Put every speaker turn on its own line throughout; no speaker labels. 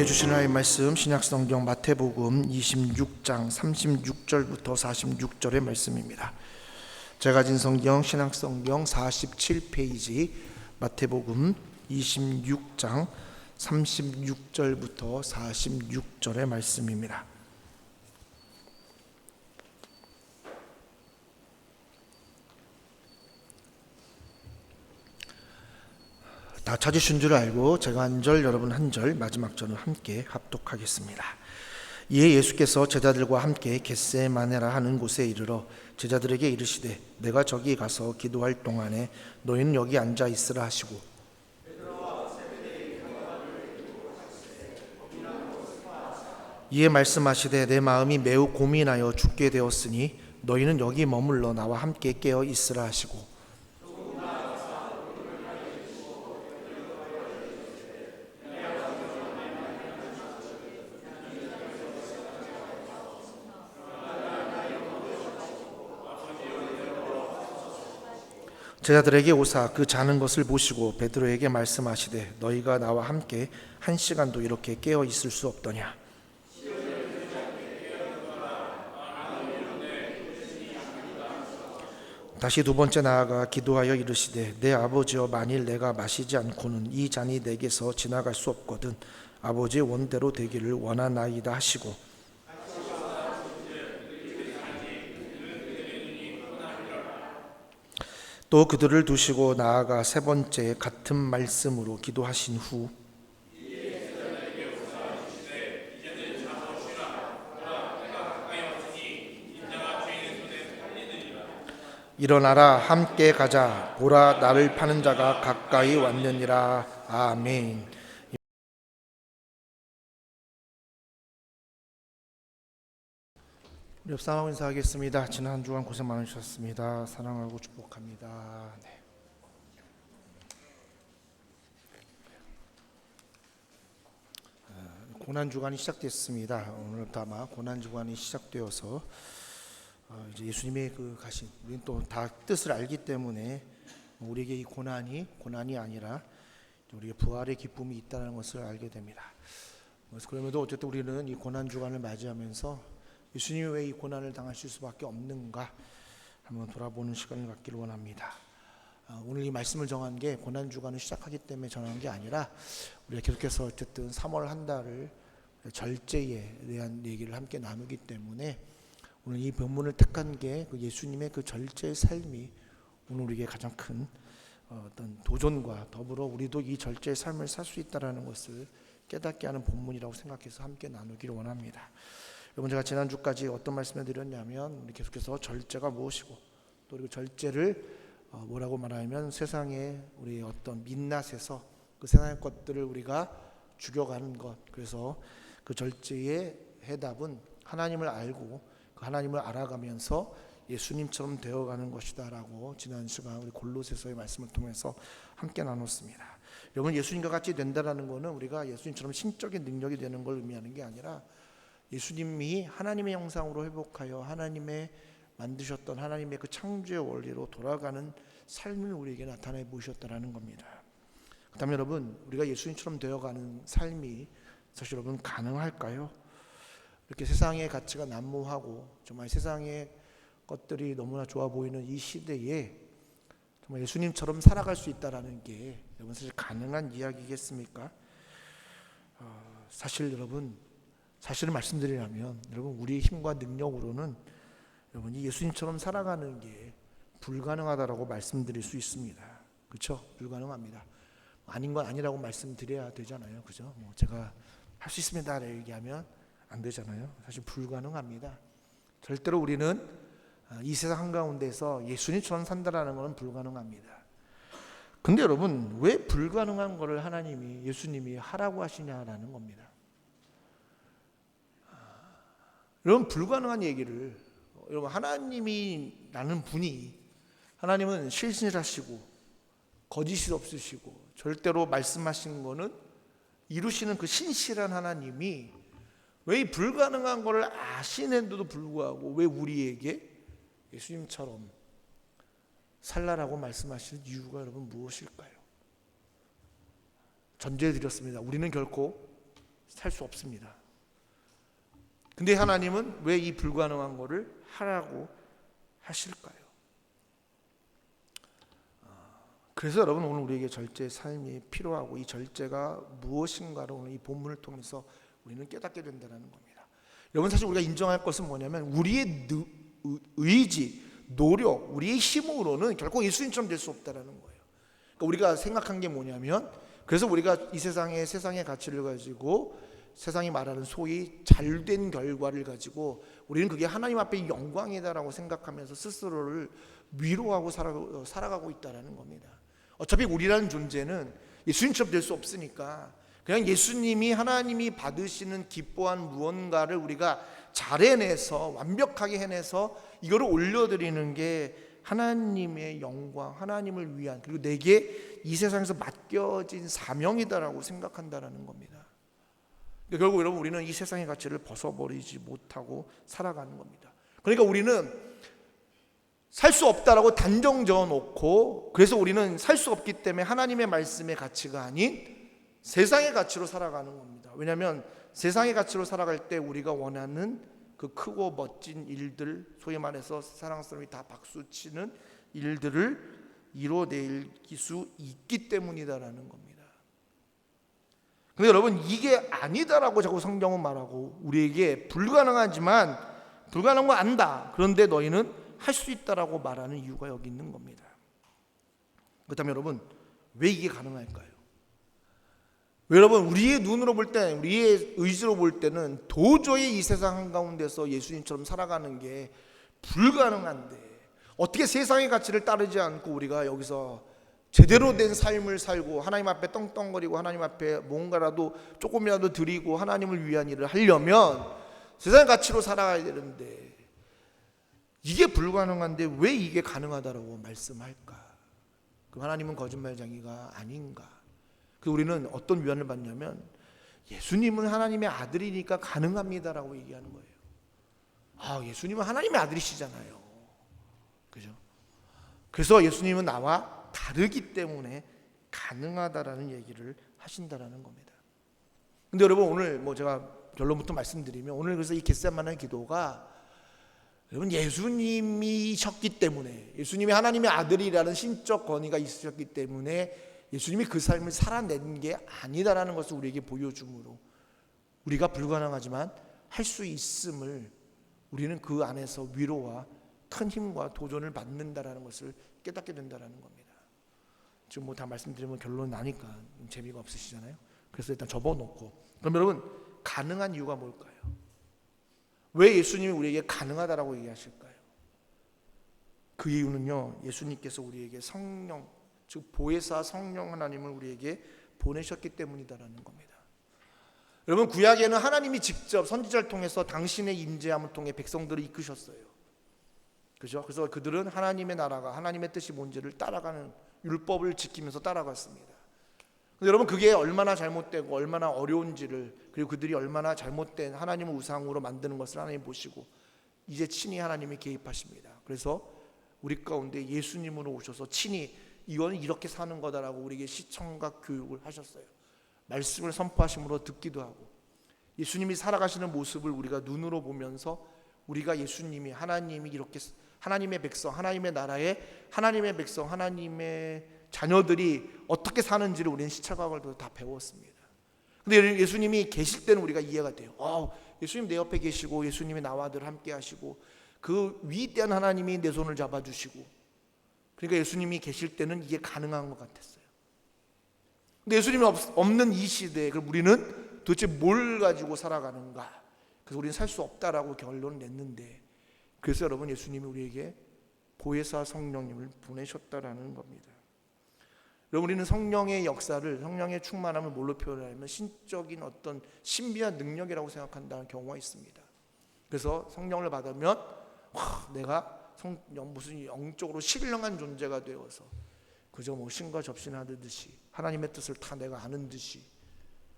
우리에게 주신 하나님의 말씀 신약성경 마태복음 26장 36절부터 46절의 말씀입니다. 제가 가진 성경 신약성경 47페이지 마태복음 26장 36절부터 46절의 말씀입니다. 다 찾으신 줄 알고 제가 한 절 여러분 한 절 마지막 절을 함께 합독하겠습니다. 이에 예수께서 제자들과 함께 겟세마네라 하는 곳에 이르러 제자들에게 이르시되 내가 저기 가서 기도할 동안에 너희는 여기 앉아 있으라 하시고 이에 말씀하시되 내 마음이 매우 고민하여 죽게 되었으니 너희는 여기 머물러 나와 함께 깨어 있으라 하시고 제자들에게 오사 그 자는 것을 보시고 베드로에게 말씀하시되 너희가 나와 함께 한 시간도 이렇게 깨어 있을 수 없더냐. 다시 두 번째 나아가 기도하여 이르시되 내 아버지여 만일 내가 마시지 않고는 이 잔이 내게서 지나갈 수 없거든 아버지의 원대로 되기를 원하나이다 하시고 또 그들을 두시고 나아가 세 번째 같은 말씀으로 기도하신 후 일어나라 함께 가자 보라 나를 파는 자가 가까이 왔느니라. 아멘. 옆 사람 인사하겠습니다. 지난 한 주간 고생 많으셨습니다. 사랑하고 축복합니다. 네. 고난 주간이 시작됐습니다. 오늘부터 아마 고난 주간이 시작되어서 이제 예수님의 그 가신 우리는 또 다 뜻을 알기 때문에 우리에게 이 고난이 아니라 우리의 부활의 기쁨이 있다는 것을 알게 됩니다. 그래서 그럼에도 어쨌든 우리는 이 고난 주간을 맞이하면서 예수님이 왜 이 고난을 당하실 수밖에 없는가 한번 돌아보는 시간을 갖기를 원합니다. 오늘 이 말씀을 정한 게 고난 주간을 시작하기 때문에 정한 게 아니라 우리가 계속해서 어쨌든 3월 한 달을 절제에 대한 얘기를 함께 나누기 때문에 오늘 이 본문을 택한 게 그 예수님의 그 절제의 삶이 오늘 우리에게 가장 큰 어떤 도전과 더불어 우리도 이 절제의 삶을 살 수 있다라는 것을 깨닫게 하는 본문이라고 생각해서 함께 나누기를 원합니다. 여러분 제가 지난주까지 어떤 말씀을 드렸냐면 우리 계속해서 절제가 무엇이고 또 그리고 절제를 뭐라고 말하면 세상에 우리 어떤 민낯에서 그 세상의 것들을 우리가 죽여가는 것 그래서 그 절제의 해답은 하나님을 알고 그 하나님을 알아가면서 예수님처럼 되어가는 것이다 라고 지난 시간 우리 골로새서의 말씀을 통해서 함께 나눴습니다. 여러분 예수님과 같이 된다라는 것은 우리가 예수님처럼 신적인 능력이 되는 걸 의미하는 게 아니라 예수님이 하나님의 형상으로 회복하여 하나님의 만드셨던 하나님의 그 창조의 원리로 돌아가는 삶을 우리에게 나타내 보이셨다라는 겁니다. 그렇다면 여러분 우리가 예수님처럼 되어가는 삶이 사실 여러분 가능할까요? 이렇게 세상의 가치가 난무하고 정말 세상의 것들이 너무나 좋아 보이는 이 시대에 정말 예수님처럼 살아갈 수 있다라는 게 여러분 사실 가능한 이야기겠습니까? 사실 여러분 사실을 말씀드리려면 여러분 우리의 힘과 능력으로는 여러분이 예수님처럼 살아가는 게 불가능하다라고 말씀드릴 수 있습니다. 그렇죠? 불가능합니다. 아닌 건 아니라고 말씀드려야 되잖아요. 그죠? 제가 할 수 있습니다라고 얘기하면 안 되잖아요. 사실 불가능합니다. 절대로 우리는 이 세상 한가운데서 예수님처럼 산다라는 것은 불가능합니다. 근데 여러분 왜 불가능한 거를 예수님이 하라고 하시냐라는 겁니다. 여러분 불가능한 얘기를 여러분 하나님이라는 분이 하나님은 신실하시고 거짓이 없으시고 절대로 말씀하신 거는 이루시는 그 신실한 하나님이 왜 이 불가능한 거를 아시는데도 불구하고 왜 우리에게 예수님처럼 살라라고 말씀하시는 이유가 여러분 무엇일까요? 전제해 드렸습니다. 우리는 결코 살 수 없습니다. 근데 하나님은 왜 이 불가능한 거를 하라고 하실까요? 그래서 여러분 오늘 우리에게 절제 삶이 필요하고 이 절제가 무엇인가를 오늘 이 본문을 통해서 우리는 깨닫게 된다는 겁니다. 여러분 사실 우리가 인정할 것은 뭐냐면 우리의 의지, 노력, 우리의 힘으로는 결코 예수님처럼 될 수 없다는 거예요. 그러니까 우리가 생각한 게 뭐냐면 그래서 우리가 이 세상의 가치를 가지고 세상이 말하는 소위 잘된 결과를 가지고 우리는 그게 하나님 앞에 영광이다라고 생각하면서 스스로를 위로하고 살아가고 있다는 겁니다. 어차피 우리라는 존재는 예수님처럼 될 수 없으니까 그냥 예수님이 하나님이 받으시는 기뻐한 무언가를 우리가 잘 해내서 완벽하게 해내서 이거를 올려드리는 게 하나님의 영광, 하나님을 위한 그리고 내게 이 세상에서 맡겨진 사명이다라고 생각한다라는 겁니다. 결국 여러분 우리는 이 세상의 가치를 벗어버리지 못하고 살아가는 겁니다. 그러니까 우리는 살 수 없다라고 단정 지어놓고 그래서 우리는 살 수 없기 때문에 하나님의 말씀의 가치가 아닌 세상의 가치로 살아가는 겁니다. 왜냐하면 세상의 가치로 살아갈 때 우리가 원하는 그 크고 멋진 일들, 소위 말해서 사랑하는 사람이 다 박수치는 일들을 이뤄낼 수 있기 때문이다라는 겁니다. 근데 여러분 이게 아니다라고 자꾸 성경은 말하고 우리에게 불가능하지만 불가능한 거 안다. 그런데 너희는 할 수 있다라고 말하는 이유가 여기 있는 겁니다. 그렇다면 여러분 왜 이게 가능할까요? 왜 여러분 우리의 눈으로 볼 때, 우리의 의지로 볼 때는 도저히 이 세상 한가운데서 예수님처럼 살아가는 게 불가능한데 어떻게 세상의 가치를 따르지 않고 우리가 여기서 제대로 된 삶을 살고 하나님 앞에 떵떵거리고 하나님 앞에 뭔가라도 조금이라도 드리고 하나님을 위한 일을 하려면 세상의 가치로 살아가야 되는데 이게 불가능한데 왜 이게 가능하다라고 말씀할까? 그럼 하나님은 거짓말쟁이가 아닌가? 우리는 어떤 위안을 받냐면 예수님은 하나님의 아들이니까 가능합니다라고 얘기하는 거예요. 예수님은 하나님의 아들이시잖아요. 그죠? 그래서 예수님은 나와 다르기 때문에 가능하다라는 얘기를 하신다라는 겁니다. 근데 여러분 오늘 제가 결론부터 말씀드리면 오늘 그래서 이 겟세마네 기도가 여러분 예수님이셨기 때문에 예수님이 하나님의 아들이라는 신적 권위가 있으셨기 때문에 예수님이 그 삶을 살아낸 게 아니다라는 것을 우리에게 보여주므로 우리가 불가능하지만 할 수 있음을 우리는 그 안에서 위로와 큰 힘과 도전을 받는다라는 것을 깨닫게 된다라는 겁니다. 지금 다 말씀드리면 결론 나니까 재미가 없으시잖아요. 그래서 일단 접어놓고 그럼 여러분 가능한 이유가 뭘까요? 왜 예수님이 우리에게 가능하다라고 얘기하실까요? 그 이유는요 예수님께서 우리에게 성령 즉 보혜사 성령 하나님을 우리에게 보내셨기 때문이다라는 겁니다. 여러분 구약에는 하나님이 직접 선지자를 통해서 당신의 임재함을 통해 백성들을 이끄셨어요. 그죠? 그래서 그들은 하나님의 나라가 하나님의 뜻이 뭔지를 따라가는 율법을 지키면서 따라갔습니다. 근데 여러분 그게 얼마나 잘못되고 얼마나 어려운지를 그리고 그들이 얼마나 잘못된 하나님을 우상으로 만드는 것을 하나님 보시고 이제 친히 하나님이 개입하십니다. 그래서 우리 가운데 예수님으로 오셔서 친히 이거는 이렇게 사는 거다라고 우리에게 시청과 교육을 하셨어요. 말씀을 선포하심으로 듣기도 하고 예수님이 살아가시는 모습을 우리가 눈으로 보면서 우리가 예수님이 하나님이 이렇게 하나님의 백성 하나님의 나라에 하나님의 백성 하나님의 자녀들이 어떻게 사는지를 우리는 시차각을 다 배웠습니다. 근데 예수님이 계실 때는 우리가 이해가 돼요. 예수님 내 옆에 계시고 예수님이 나와 늘 함께 하시고 그 위대한 하나님이 내 손을 잡아주시고 그러니까 예수님이 계실 때는 이게 가능한 것 같았어요. 근데 예수님이 없는 이 시대에 그럼 우리는 도대체 뭘 가지고 살아가는가? 그래서 우리는 살 수 없다라고 결론을 냈는데 그래서 여러분 예수님이 우리에게 보혜사 성령님을 보내셨다라는 겁니다. 여러분 우리는 성령의 역사를 성령의 충만함을 뭘로 표현하냐면 신적인 어떤 신비한 능력이라고 생각한다는 경우가 있습니다. 그래서 성령을 받으면 내가 무슨 영적으로 신령한 존재가 되어서 그저 신과 접신하듯이 하나님의 뜻을 다 내가 아는 듯이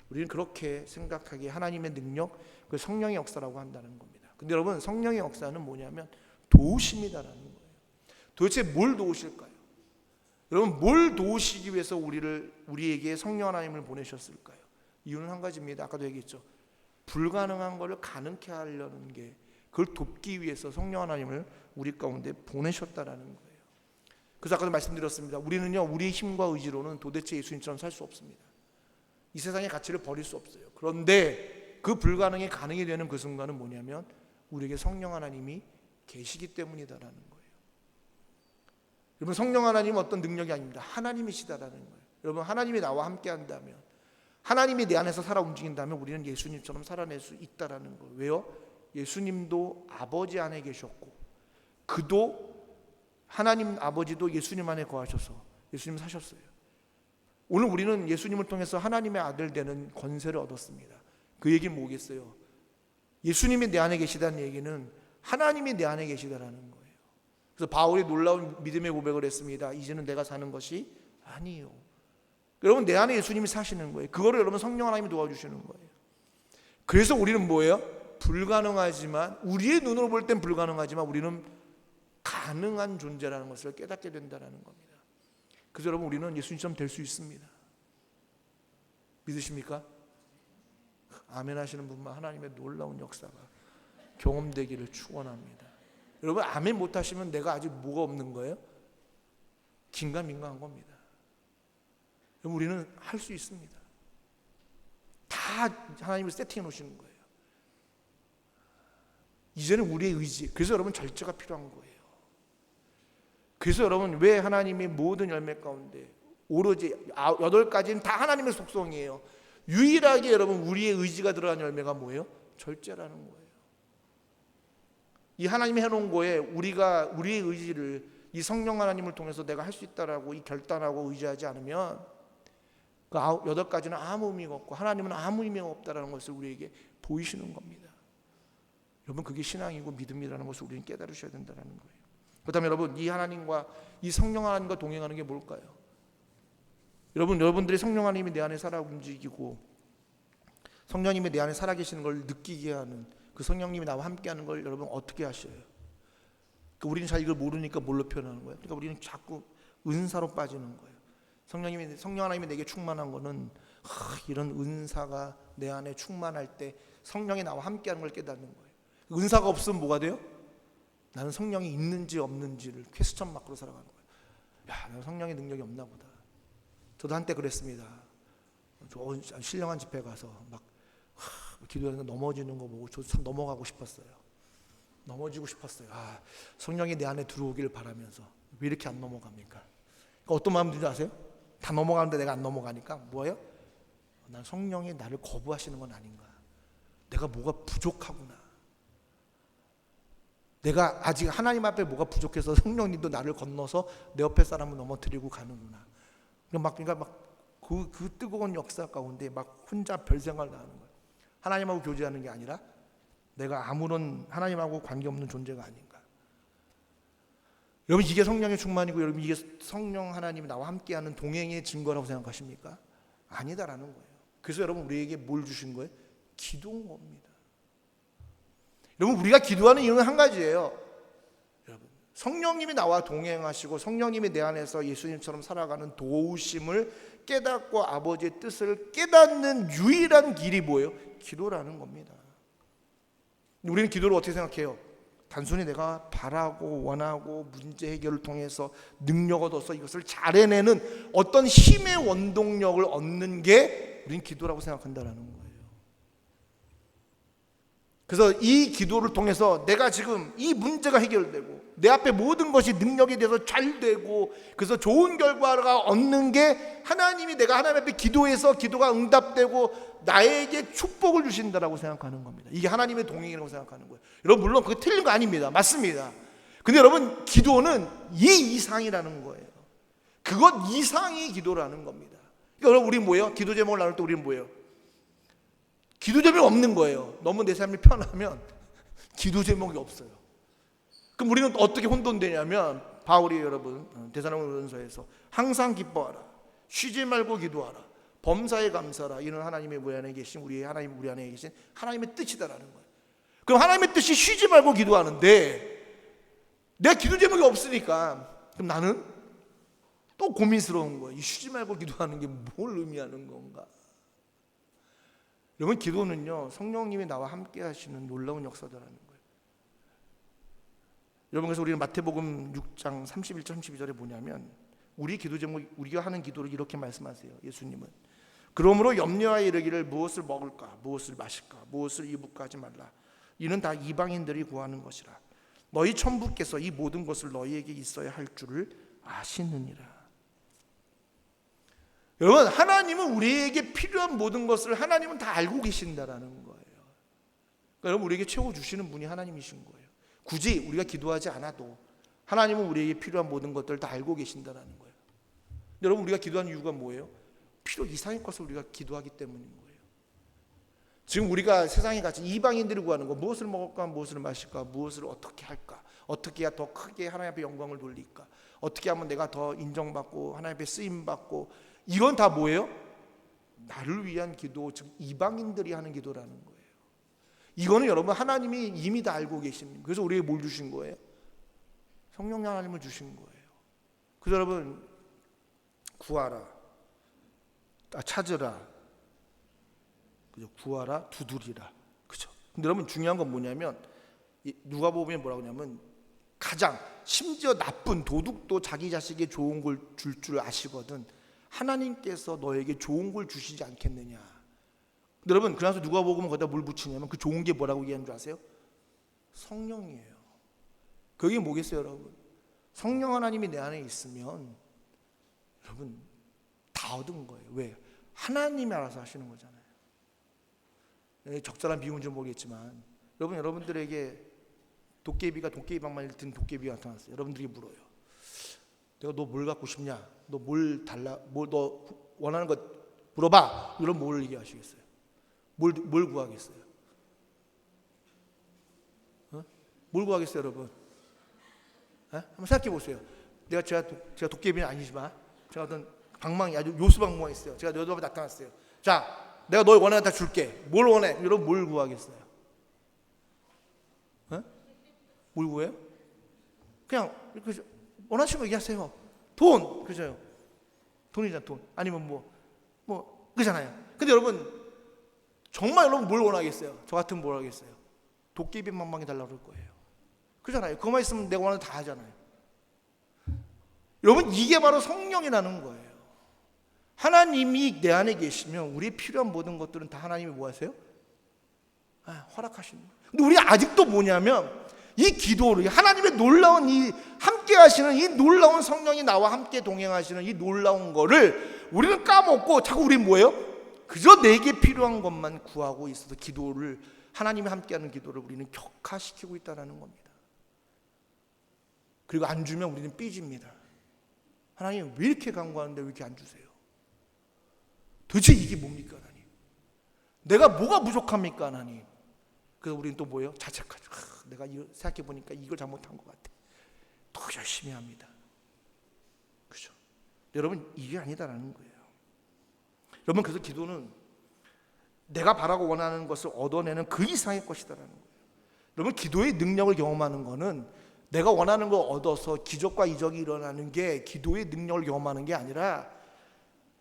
우리는 그렇게 생각하기에 하나님의 능력 그 성령의 역사라고 한다는 겁니다. 근데 여러분 성령의 역사는 뭐냐면 도우심이다라는 거예요. 도대체 뭘 도우실까요? 여러분 뭘 도우시기 위해서 우리에게 성령 하나님을 보내셨을까요? 이유는 한 가지입니다. 아까도 얘기했죠. 불가능한 것을 가능케 하려는 게, 그걸 돕기 위해서 성령 하나님을 우리 가운데 보내셨다라는 거예요. 그래서 아까도 말씀드렸습니다. 우리는요, 우리의 힘과 의지로는 도대체 예수님처럼 살 수 없습니다. 이 세상의 가치를 버릴 수 없어요. 그런데 그 불가능이 가능이 되는 그 순간은 뭐냐면 우리에게 성령 하나님이 계시기 때문이다라는 거예요. 여러분, 성령 하나님은 어떤 능력이 아닙니다. 하나님이시다라는 거예요. 여러분, 하나님이 나와 함께 한다면, 하나님이 내 안에서 살아 움직인다면 우리는 예수님처럼 살아낼 수 있다라는 거예요. 왜요? 예수님도 아버지 안에 계셨고, 그도 하나님 아버지도 예수님 안에 거하셔서 예수님 사셨어요. 오늘 우리는 예수님을 통해서 하나님의 아들 되는 권세를 얻었습니다. 그 얘기는 뭐겠어요? 예수님이 내 안에 계시다는 얘기는 하나님이 내 안에 계시다라는 거예요. 그래서 바울이 놀라운 믿음의 고백을 했습니다. 이제는 내가 사는 것이 아니요. 여러분, 내 안에 예수님이 사시는 거예요. 그거를 여러분 성령 하나님이 도와주시는 거예요. 그래서 우리는 뭐예요? 불가능하지만, 우리의 눈으로 볼 땐 불가능하지만 우리는 가능한 존재라는 것을 깨닫게 된다는 겁니다. 그래서 여러분, 우리는 예수님처럼 될 수 있습니다. 믿으십니까? 아멘 하시는 분만 하나님의 놀라운 역사가 경험되기를 축원합니다. 여러분, 아멘 못하시면 내가 아직 뭐가 없는 거예요? 긴가민가한 겁니다. 여러분, 우리는 할 수 있습니다. 다 하나님이 세팅해 놓으시는 거예요. 이제는 우리의 의지, 그래서 여러분 절제가 필요한 거예요. 그래서 여러분, 왜 하나님의 모든 열매 가운데 오로지 8가지는 다 하나님의 속성이에요. 유일하게 여러분 우리의 의지가 들어간 열매가 뭐예요? 절제라는 거예요. 이 하나님이 해놓은 거에 우리가 우리의 의지를 이 성령 하나님을 통해서 내가 할 수 있다라고 이 결단하고 의지하지 않으면 그 8가지는 아무 의미가 없고 하나님은 아무 의미가 없다라는 것을 우리에게 보이시는 겁니다. 여러분, 그게 신앙이고 믿음이라는 것을 우리는 깨달으셔야 된다는 거예요. 그렇다면 여러분, 이 하나님과 이 성령 하나님과 동행하는 게 뭘까요? 여러분들이 성령 하나님이 내 안에 살아 움직이고 성령님이 내 안에 살아계시는 걸 느끼게 하는, 그 성령님이 나와 함께하는 걸 여러분 어떻게 하셔요? 우리는 잘 이걸 모르니까 뭘로 표현하는 거예요? 그러니까 우리는 자꾸 은사로 빠지는 거예요. 성령 하나님이 내게 충만한 거는 이런 은사가 내 안에 충만할 때 성령이 나와 함께하는 걸 깨닫는 거예요. 은사가 없으면 뭐가 돼요? 나는 성령이 있는지 없는지를 퀘스천 마크로 살아가는 거예요. 야, 나는 성령의 능력이 없나 보다. 저도 한때 그랬습니다. 신령한 집회 가서 막 기도하는 거 넘어지는 거 보고 저도 참 넘어가고 싶었어요. 넘어지고 싶었어요. 성령이 내 안에 들어오길 바라면서 왜 이렇게 안 넘어갑니까? 그러니까 어떤 마음 드는지 아세요? 다 넘어가는데 내가 안 넘어가니까 뭐예요? 난 성령이 나를 거부하시는 건 아닌가? 내가 뭐가 부족하구나. 내가 아직 하나님 앞에 뭐가 부족해서 성령님도 나를 건너서 내 옆에 사람을 넘어뜨리고 가는구나. 그러니까 그 뜨거운 역사 가운데 막 혼자 별 생각을 하는 거예요. 하나님하고 교제하는 게 아니라 내가 아무런 하나님하고 관계없는 존재가 아닌가. 여러분, 이게 성령의 충만이고 여러분, 이게 성령 하나님이 나와 함께하는 동행의 증거라고 생각하십니까? 아니다라는 거예요. 그래서 여러분, 우리에게 뭘 주신 거예요? 기도인 겁니다. 여러분, 우리가 기도하는 이유는 한 가지예요. 여러분, 성령님이 나와 동행하시고 성령님이 내 안에서 예수님처럼 살아가는 도우심을 깨닫고 아버지의 뜻을 깨닫는 유일한 길이 뭐예요? 기도라는 겁니다. 우리는 기도를 어떻게 생각해요? 단순히 내가 바라고 원하고 문제 해결을 통해서 능력 얻어서 이것을 잘 해내는 어떤 힘의 원동력을 얻는 게 우리는 기도라고 생각한다는 거예요. 그래서 이 기도를 통해서 내가 지금 이 문제가 해결되고 내 앞에 모든 것이 능력이 돼서 잘 되고 그래서 좋은 결과가 얻는 게 하나님이 내가 하나님 앞에 기도해서 기도가 응답되고 나에게 축복을 주신다라고 생각하는 겁니다. 이게 하나님의 동행이라고 생각하는 거예요. 여러분, 물론 그게 틀린 거 아닙니다. 맞습니다. 근데 여러분, 기도는 이 이상이라는 거예요. 그것 이상이 기도라는 겁니다. 그러니까 여러분, 우리 뭐예요? 기도 제목을 나눌 때 우리는 뭐예요? 기도 제목이 없는 거예요. 너무 내 삶이 편하면 기도 제목이 없어요. 그럼 우리는 어떻게 혼돈되냐면 바울이 여러분 데살로니가전서에서 항상 기뻐하라, 쉬지 말고 기도하라, 범사에 감사하라. 이는 하나님의 우리 안에 계신 우리 안에 계신 하나님의 뜻이다라는 거예요. 그럼 하나님의 뜻이 쉬지 말고 기도하는데 내가 기도 제목이 없으니까 그럼 나는 또 고민스러운 거예요. 이 쉬지 말고 기도하는 게 뭘 의미하는 건가? 여러분, 기도는요 성령님이 나와 함께 하시는 놀라운 역사다라는 거예요. 여러분, 그래서 우리는 마태복음 6장 31절 32절에 뭐냐면, 우리 기도 제목, 우리가 하는 기도를 이렇게 말씀하세요. 예수님은 그러므로 염려하여 이르기를 무엇을 먹을까, 무엇을 마실까, 무엇을 입을까 하지 말라. 이는 다 이방인들이 구하는 것이라. 너희 천부께서 이 모든 것을 너희에게 있어야 할 줄을 아시느니라. 여러분, 하나님은 우리에게 필요한 모든 것을 하나님은 다 알고 계신다라는 거예요. 그러니까 여러분, 우리에게 채워 주시는 분이 하나님이신 거예요. 굳이 우리가 기도하지 않아도 하나님은 우리에게 필요한 모든 것들을 다 알고 계신다라는 거예요. 여러분, 우리가 기도하는 이유가 뭐예요? 필요 이상의 것을 우리가 기도하기 때문인 거예요. 지금 우리가 세상에 갇힌 이방인들이 구하는 거, 무엇을 먹을까, 무엇을 마실까, 무엇을 어떻게 할까, 어떻게 해야 더 크게 하나님 앞에 영광을 돌릴까, 어떻게 하면 내가 더 인정받고 하나님 앞에 쓰임받고, 이건 다 뭐예요? 나를 위한 기도, 즉 이방인들이 하는 기도라는 거예요. 이거는 여러분 하나님이 이미 다 알고 계십니다. 그래서 우리에게 뭘 주신 거예요? 성령 하나님을 주신 거예요. 그래서 여러분, 구하라, 찾으라, 그죠? 구하라, 두드리라, 그죠? 근데 여러분 중요한 건 뭐냐면, 누가복음에 뭐라고 하냐면, 가장 심지어 나쁜 도둑도 자기 자식에게 좋은 걸 줄 줄 아시거든 하나님께서 너에게 좋은 걸 주시지 않겠느냐. 근데 여러분, 그래서 누가복음은 거기다 뭘 붙이냐면, 그 좋은 게 뭐라고 얘기하는 줄 아세요? 성령이에요. 그게 뭐겠어요, 여러분? 성령 하나님이 내 안에 있으면 여러분 다 얻은 거예요. 왜? 하나님이 알아서 하시는 거잖아요. 적절한 비유인지 모르겠지만, 여러분, 여러분들에게 도깨비가 도깨비방망이를 든 도깨비가 나타났어요. 여러분들이 물어요. 내가 너 뭘 갖고 싶냐? 너 뭘 달라? 너 원하는 것 물어봐. 이런 뭘 얘기하시겠어요? 뭘 구하겠어요? 뭘 구하겠어요, 여러분? 한번 생각해 보세요. 제가 도깨비는 아니지만 제가 어떤 방망이, 아주 요수 방망이 있어요. 제가 너 앞에 나타났어요. 자, 내가 너 원하는 거 다 줄게. 뭘 원해? 여러분 뭘 구하겠어요? 뭘 구해요? 그냥 이렇게 원하시는 거 얘기하세요. 돈, 그죠? 돈이잖아, 돈. 아니면 뭐 그잖아요. 근데 여러분, 정말 여러분 뭘 원하겠어요? 저 같으면 뭘 하겠어요? 도깨비 방망이 달라고 그럴 거예요. 그잖아요. 그거만 있으면 내가 원하는 거 다 하잖아요. 여러분, 이게 바로 성령이라는 거예요. 하나님이 내 안에 계시면 우리의 필요한 모든 것들은 다 하나님이 뭐 하세요? 허락하시는 거예요. 근데 우리 아직도 뭐냐면, 이 기도를, 하나님의 놀라운 이 함께 하시는 이 놀라운 성령이 나와 함께 동행하시는 이 놀라운 거를 우리는 까먹고 자꾸 우리 뭐예요? 그저 내게 필요한 것만 구하고 있어서 기도를, 하나님이 함께하는 기도를 우리는 격화시키고 있다는 겁니다. 그리고 안 주면 우리는 삐집니다. 하나님 왜 이렇게 간구하는데 왜 이렇게 안 주세요? 도대체 이게 뭡니까, 하나님? 내가 뭐가 부족합니까, 하나님? 그래서 우리는 또 뭐예요? 자책하죠. 내가 생각해 보니까 이걸 잘못한 것 같아. 더 열심히 합니다. 그죠? 여러분, 이게 아니다라는 거예요. 여러분, 그래서 기도는 내가 바라고 원하는 것을 얻어내는 그 이상의 것이다라는 거예요. 여러분, 기도의 능력을 경험하는 거는 내가 원하는 걸 얻어서 기적과 이적이 일어나는 게 기도의 능력을 경험하는 게 아니라,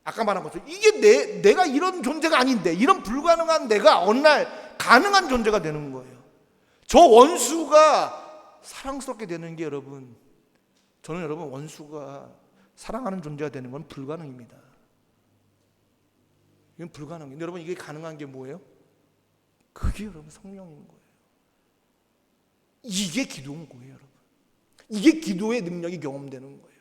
아까 말한 것처럼 이게 내가 이런 존재가 아닌데, 이런 불가능한 내가 어느 날 가능한 존재가 되는 거예요. 저 원수가 사랑스럽게 되는 게, 여러분, 저는 여러분 원수가 사랑하는 존재가 되는 건 불가능입니다. 이건 불가능해요. 근데 여러분, 이게 가능한 게 뭐예요? 그게 여러분 성령인 거예요. 이게 기도인 거예요, 여러분. 이게 기도의 능력이 경험되는 거예요.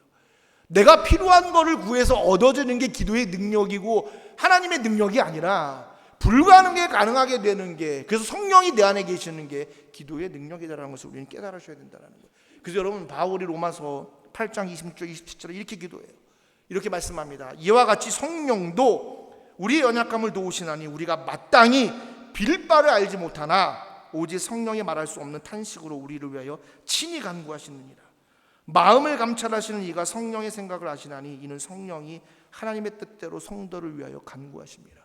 내가 필요한 거를 구해서 얻어지는 게 기도의 능력이고 하나님의 능력이 아니라, 불가능에 가능하게 되는 게, 그래서 성령이 내 안에 계시는 게 기도의 능력이라는 것을 우리는 깨달으셔야 된다는 거예요. 그래서 여러분, 바울이 로마서 8장 26절 27절에 이렇게 기도해요. 이렇게 말씀합니다. 이와 같이 성령도 우리의 연약함을 도우시나니 우리가 마땅히 빌 바를 알지 못하나 오직 성령이 말할 수 없는 탄식으로 우리를 위하여 친히 간구하시느니라. 마음을 감찰하시는 이가 성령의 생각을 아시나니 이는 성령이 하나님의 뜻대로 성도를 위하여 간구하십니다.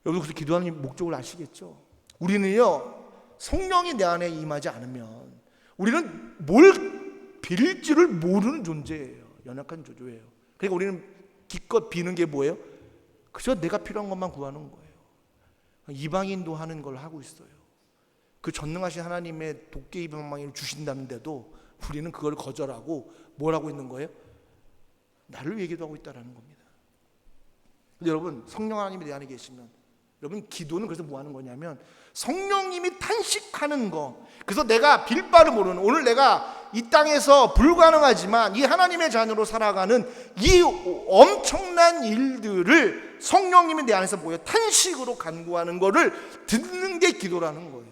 여러분, 그래서 기도하는 목적을 아시겠죠? 우리는요, 성령이 내 안에 임하지 않으면 우리는 뭘 빌지를 모르는 존재예요. 연약한 존재예요. 그러니까 우리는 기껏 비는 게 뭐예요? 그저 내가 필요한 것만 구하는 거예요. 이방인도 하는 걸 하고 있어요. 그 전능하신 하나님의 도깨비 방망이를 주신다는데도 우리는 그걸 거절하고 뭘 하고 있는 거예요? 나를 위해 기도하고 있다는 겁니다. 근데 여러분, 성령 하나님이 내 안에 계시면, 여러분, 기도는 그래서 뭐 하는 거냐면 성령님이 탄식하는 거. 그래서 내가 빌 바를 모르는, 오늘 내가 이 땅에서 불가능하지만 이 하나님의 자녀로 살아가는 이 엄청난 일들을 성령님이 내 안에서 뭐예요? 탄식으로 간구하는 거를 듣는 게 기도라는 거예요.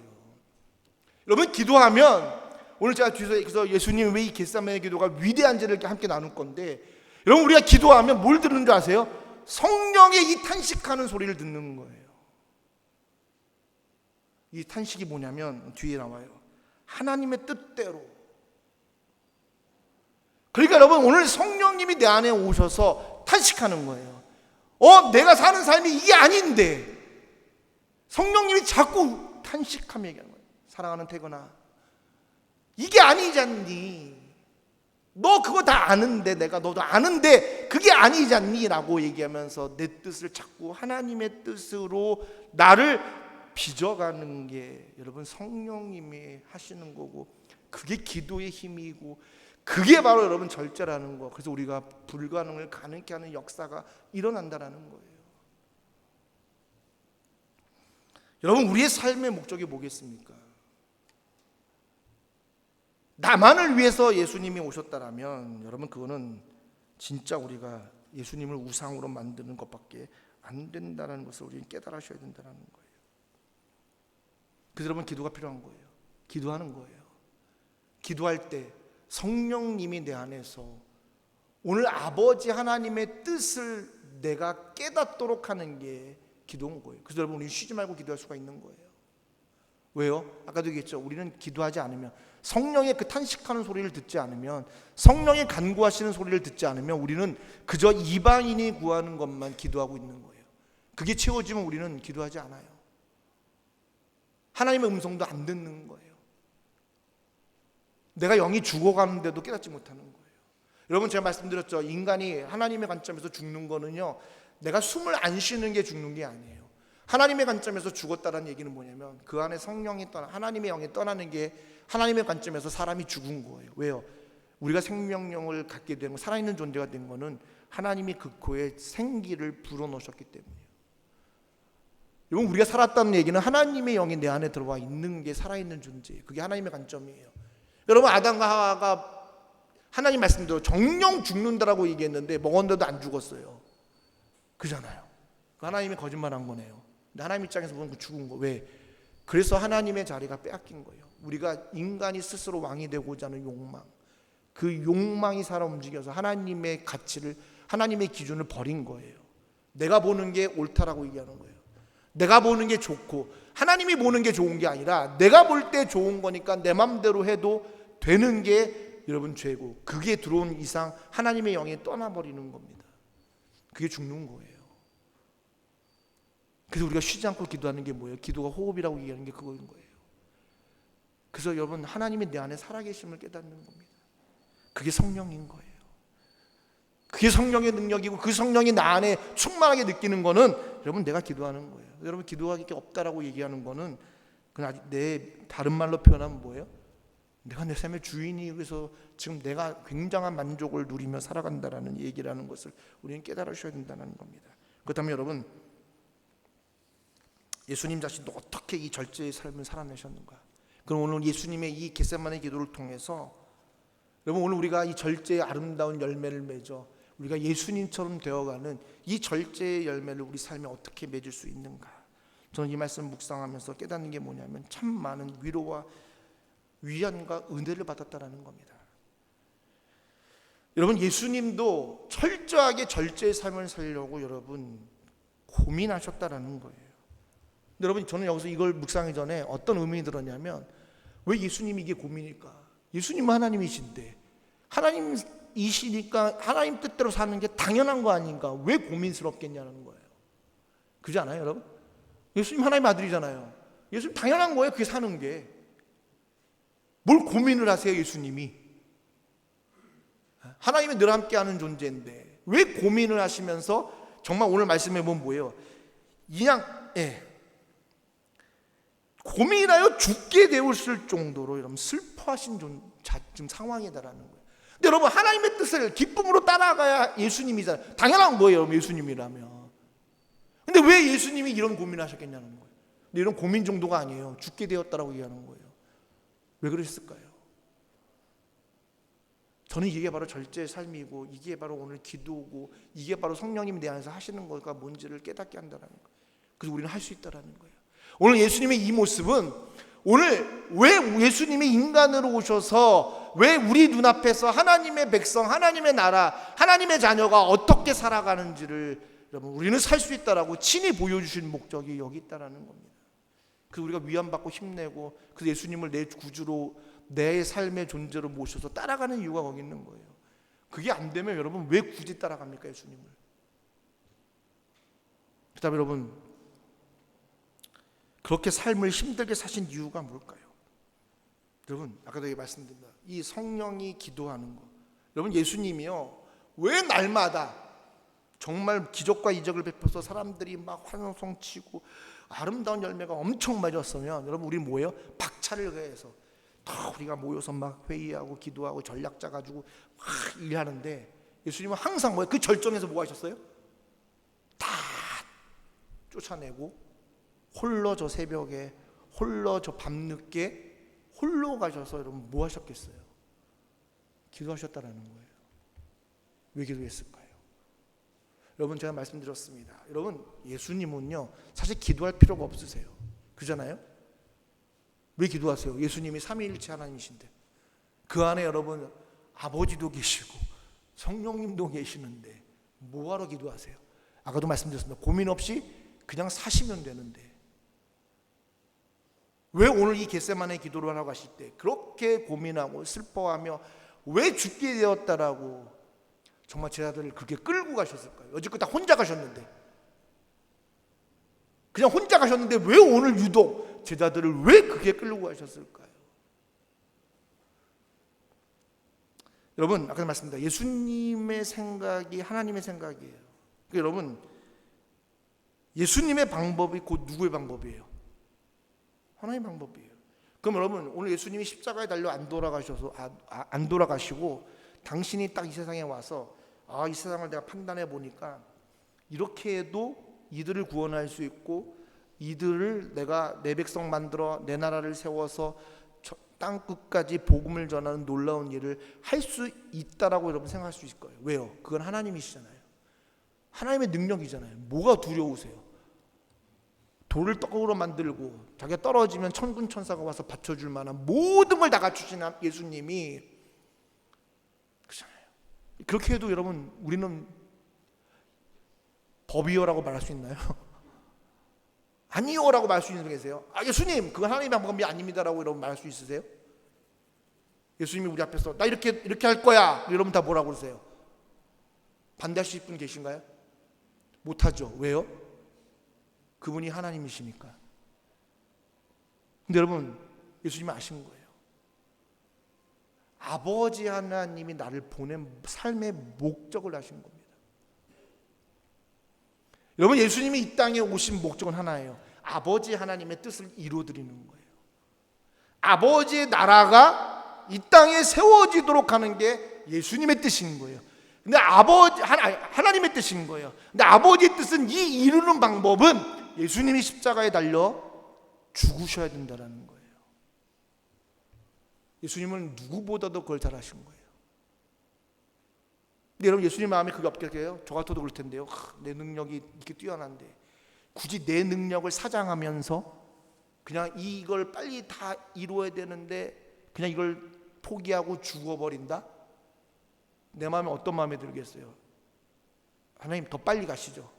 여러분, 기도하면, 오늘 제가 뒤에서 예수님 왜 이 겟세마네 기도가 위대한지를 함께 나눌 건데, 여러분, 우리가 기도하면 뭘 듣는 줄 아세요? 성령의 이 탄식하는 소리를 듣는 거예요. 이 탄식이 뭐냐면 뒤에 나와요. 하나님의 뜻대로. 그러니까 여러분, 오늘 성령님이 내 안에 오셔서 탄식하는 거예요. 내가 사는 삶이 이게 아닌데, 성령님이 자꾸 탄식하며 얘기하는 거예요. 사랑하는 태근아, 이게 아니지 않니? 너 그거 다 아는데, 내가 너도 아는데 그게 아니지 않니? 라고 얘기하면서 내 뜻을 자꾸 하나님의 뜻으로 나를 빚어가는 게 여러분 성령님이 하시는 거고, 그게 기도의 힘이고, 그게 바로 여러분 절제라는 거. 그래서 우리가 불가능을 가능케 하는 역사가 일어난다라는 거예요. 여러분, 우리의 삶의 목적이 뭐겠습니까? 나만을 위해서 예수님이 오셨다라면 여러분, 그거는 진짜 우리가 예수님을 우상으로 만드는 것밖에 안 된다는 것을 우리는 깨달으셔야 된다는 거예요. 그래서 여러분, 기도가 필요한 거예요. 기도하는 거예요. 기도할 때 성령님이 내 안에서 오늘 아버지 하나님의 뜻을 내가 깨닫도록 하는 게 기도인 거예요. 그래서 여러분, 우리는 쉬지 말고 기도할 수가 있는 거예요. 왜요? 아까도 얘기했죠. 우리는 기도하지 않으면, 성령의 그 탄식하는 소리를 듣지 않으면, 성령의 간구하시는 소리를 듣지 않으면 우리는 그저 이방인이 구하는 것만 기도하고 있는 거예요. 그게 채워지면 우리는 기도하지 않아요. 하나님의 음성도 안 듣는 거예요. 내가 영이 죽어가는데도 깨닫지 못하는 거예요. 여러분, 제가 말씀드렸죠. 인간이 하나님의 관점에서 죽는 거는요, 내가 숨을 안 쉬는 게 죽는 게 아니에요. 하나님의 관점에서 죽었다는 얘기는 뭐냐면 그 안에 성령이 하나님의 영이 떠나는 게 하나님의 관점에서 사람이 죽은 거예요. 왜요? 우리가 생명력을 갖게 되고 살아있는 존재가 된 거는 하나님이 그 코에 생기를 불어넣으셨기 때문이에요. 여러분, 우리가 살았다는 얘기는 하나님의 영이 내 안에 들어와 있는 게 살아있는 존재예요. 그게 하나님의 관점이에요. 여러분, 아담과 하와가 하나님 말씀대로 정령 죽는다라고 얘기했는데 먹었는데도 안 죽었어요. 그잖아요. 하나님이 거짓말한 거네요. 근데 하나님 입장에서 보면 그 죽은 거. 왜? 그래서 하나님의 자리가 빼앗긴 거예요. 우리가 인간이 스스로 왕이 되고자 하는 욕망, 그 욕망이 살아 움직여서 하나님의 가치를, 하나님의 기준을 버린 거예요. 내가 보는 게 옳다라고 얘기하는 거예요. 내가 보는 게 좋고, 하나님이 보는 게 좋은 게 아니라 내가 볼 때 좋은 거니까 내 맘대로 해도 되는 게 여러분 죄고, 그게 들어온 이상 하나님의 영이 떠나버리는 겁니다. 그게 죽는 거예요. 그래서 우리가 쉬지 않고 기도하는 게 뭐예요? 기도가 호흡이라고 얘기하는 게 그거인 거예요. 그래서 여러분, 하나님이 내 안에 살아계심을 깨닫는 겁니다. 그게 성령인 거예요. 그게 성령의 능력이고, 그 성령이 나 안에 충만하게 느끼는 거는 여러분, 내가 기도하는 거예요. 여러분, 기도가 이렇게 없다라고 얘기하는 거는 그건 아직 내 다른 말로 표현하면 뭐예요? 내가 내 삶의 주인이, 그래서 지금 내가 굉장한 만족을 누리며 살아간다라는 얘기라는 것을 우리는 깨달으셔야 된다는 겁니다. 그렇다면 여러분, 예수님 자신도 어떻게 이 절제의 삶을 살아내셨는가? 그럼 오늘 예수님의 이 겟세마네 기도를 통해서 여러분, 오늘 우리가 이 절제의 아름다운 열매를 맺어 우리가 예수님처럼 되어가는 이 절제의 열매를 우리 삶에 어떻게 맺을 수 있는가? 저는 이 말씀을 묵상하면서 깨닫는 게 뭐냐면 참 많은 위로와 위안과 은혜를 받았다라는 겁니다. 여러분, 예수님도 철저하게 절제의 삶을 살려고 여러분 고민하셨다라는 거예요. 근데 여러분, 저는 여기서 이걸 묵상하기 전에 어떤 의문이 들었냐면, 왜 예수님이 이게 고민일까? 예수님은 하나님이신데, 하나님이시니까 하나님 뜻대로 사는 게 당연한 거 아닌가? 왜 고민스럽겠냐는 거예요. 그렇지 않아요, 여러분? 예수님 하나님 아들이잖아요. 예수님 당연한 거예요, 그게 사는 게. 뭘 고민을 하세요, 예수님이? 하나님이 늘 함께하는 존재인데 왜 고민을 하시면서, 정말 오늘 말씀해 보면 뭐예요? 그냥 고민하여 죽게 되었을 정도로 여러분 슬퍼하신 지금 상황이다라는 거예요. 근데 여러분 하나님의 뜻을 기쁨으로 따라가야 예수님이잖아요. 당연한 거예요, 여러분. 예수님이라면. 근데 왜 예수님이 이런 고민하셨겠냐는 거예요. 근데 이런 고민 정도가 아니에요. 죽게 되었다라고 얘기하는 거예요. 왜 그러셨을까요? 저는 이게 바로 절제의 삶이고, 이게 바로 오늘 기도고, 이게 바로 성령님에 대해서 하시는 거가 뭔지를 깨닫게 한다는 거예요. 그래서 우리는 할 수 있다는 거예요. 오늘 예수님의 이 모습은, 오늘 왜 예수님이 인간으로 오셔서 왜 우리 눈앞에서 하나님의 백성, 하나님의 나라, 하나님의 자녀가 어떻게 살아가는지를 여러분 우리는 살 수 있다라고 친히 보여주신 목적이 여기 있다라는 겁니다. 그래서 우리가 위안받고 힘내고, 그래서 예수님을 내 구주로, 내 삶의 존재로 모셔서 따라가는 이유가 거기 있는 거예요. 그게 안 되면 여러분 왜 굳이 따라갑니까, 예수님을? 그다음에 여러분, 그렇게 삶을 힘들게 사신 이유가 뭘까요? 여러분, 아까도 말씀드렸다, 이 성령이 기도하는 거. 여러분, 예수님이요, 왜 날마다 정말 기적과 이적을 베풀어서 사람들이 막 환호성치고 아름다운 열매가 엄청 맺었으면, 여러분 우리 뭐예요? 박차를 가해서 다 우리가 모여서 막 회의하고 기도하고 전략 짜가지고 막 일하는데, 예수님은 항상 뭐예요? 그 절정에서 뭐 하셨어요? 다 쫓아내고 홀로 저 새벽에, 홀로 저 밤늦게 홀로 가셔서 여러분 뭐 하셨겠어요? 기도하셨다라는 거예요. 왜 기도했을까요? 여러분, 제가 말씀드렸습니다. 여러분, 예수님은요 사실 기도할 필요가 없으세요. 그잖아요? 왜 기도하세요? 예수님이 삼위일체 하나님이신데, 그 안에 여러분 아버지도 계시고 성령님도 계시는데 뭐하러 기도하세요? 아까도 말씀드렸습니다. 고민 없이 그냥 사시면 되는데, 왜 오늘 이 겟세마네 기도를 하러 가실 때 그렇게 고민하고 슬퍼하며 왜 죽게 되었다라고 정말 제자들을 그렇게 끌고 가셨을까요? 여지껏 다 혼자 가셨는데, 그냥 혼자 가셨는데 왜 오늘 유독 제자들을 왜 그렇게 끌고 가셨을까요? 여러분, 아까 말씀드렸습니다. 예수님의 생각이 하나님의 생각이에요. 그러니까 여러분, 예수님의 방법이 곧 누구의 방법이에요? 하나님의 방법이에요. 그럼 여러분, 오늘 예수님이 십자가에 달려 안 돌아가시고 당신이 딱 이 세상에 와서, 이 세상을 내가 판단해 보니까 이렇게 해도 이들을 구원할 수 있고, 이들을 내가 내 백성 만들어 내 나라를 세워서 땅 끝까지 복음을 전하는 놀라운 일을 할 수 있다라고 여러분 생각할 수 있을 거예요. 왜요? 그건 하나님이시잖아요. 하나님의 능력이잖아요. 뭐가 두려우세요? 돌을 떡으로 만들고 자기가 떨어지면 천군 천사가 와서 받쳐줄 만한 모든 걸 다 갖추신 예수님이, 그렇잖아요. 그렇게 해도 여러분 우리는 법이요라고 말할 수 있나요? 아니요라고 말할 수 있는 분 계세요? 예수님 그건 하나님의 방법이 아닙니다라고 여러분 말할 수 있으세요? 예수님이 우리 앞에서 나 이렇게 할 거야, 여러분 다 뭐라고 그러세요? 반대하실 분 계신가요? 못하죠. 왜요? 그분이 하나님이시니까. 근데 여러분, 예수님이 아신 거예요. 아버지 하나님이 나를 보낸 삶의 목적을 아신 겁니다. 여러분, 예수님이 이 땅에 오신 목적은 하나예요. 아버지 하나님의 뜻을 이루어드리는 거예요. 아버지의 나라가 이 땅에 세워지도록 하는 게 예수님의 뜻인 거예요. 근데 하나님의 뜻인 거예요. 근데 아버지의 뜻은, 이 이루는 방법은 예수님이 십자가에 달려 죽으셔야 된다는 거예요. 예수님은 누구보다도 그걸 잘 하신 거예요. 근데 여러분, 예수님 마음에 그게 없겠어요? 저 같아도 그럴 텐데요. 내 능력이 이렇게 뛰어난데 굳이 내 능력을 사장하면서 그냥 이걸 빨리 다 이루어야 되는데 그냥 이걸 포기하고 죽어버린다? 내 마음에 어떤 마음이 들겠어요? 하나님 더 빨리 가시죠.